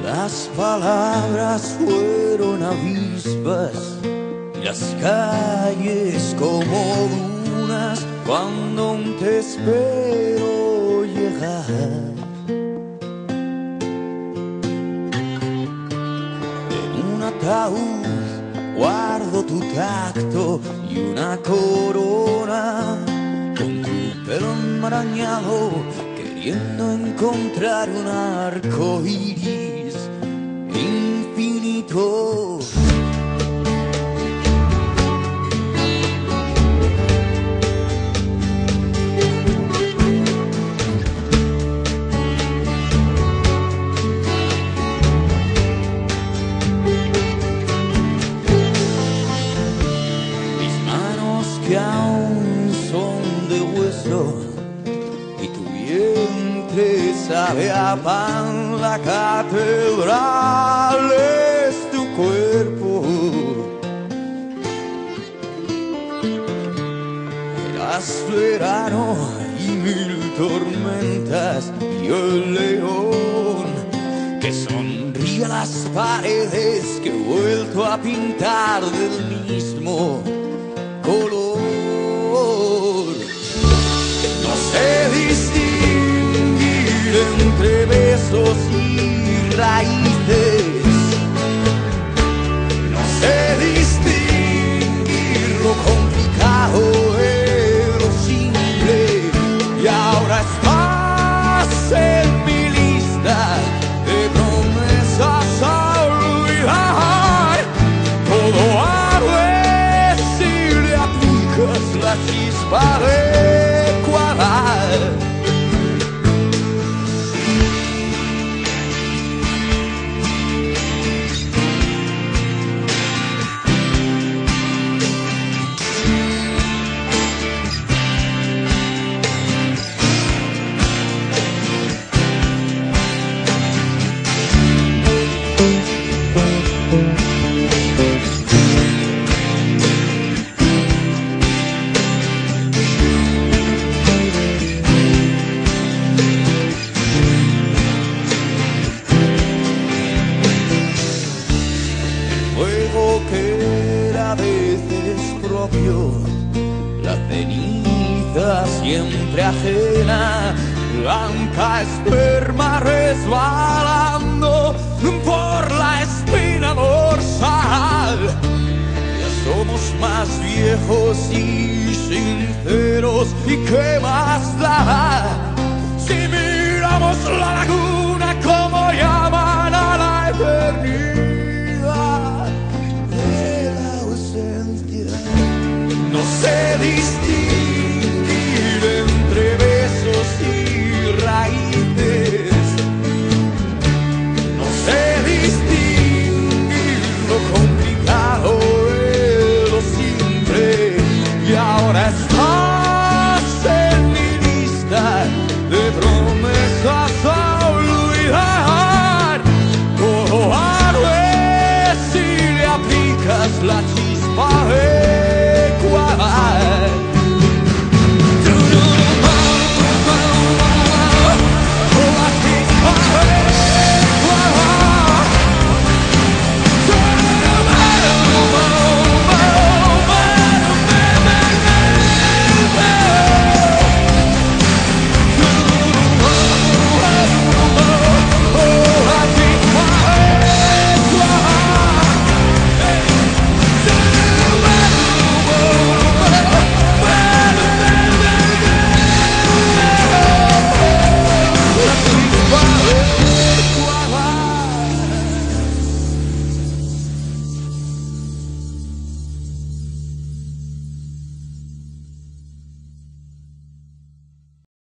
Las palabras fueron avispas y las calles como dunas cuando aún te espero llegar. En un ataúd guardo tu tacto y una corona con tu pelo enmarañado, queriendo encontrar un arco iris infinito. Mis manos que aún son de hueso y tu vientre sabe a pan, la catedral es tu cuerpo. Eras verano y mil tormentas y el león que sonríe a las paredes que he vuelto a pintar del mismo color. No sé distinguir entre besos y raíces, no sé distinguir lo complicado de lo simple, y ahora estás en mi lista de promesas a olvidar. Todo arde si le aplicas la chispa adecuada. Fuego que era a veces propio, la ceniza siempre ajena, blanca esperma resbalando por la espina dorsal. Ya somos más viejos y sinceros, ¿y qué más da si miramos la laguna?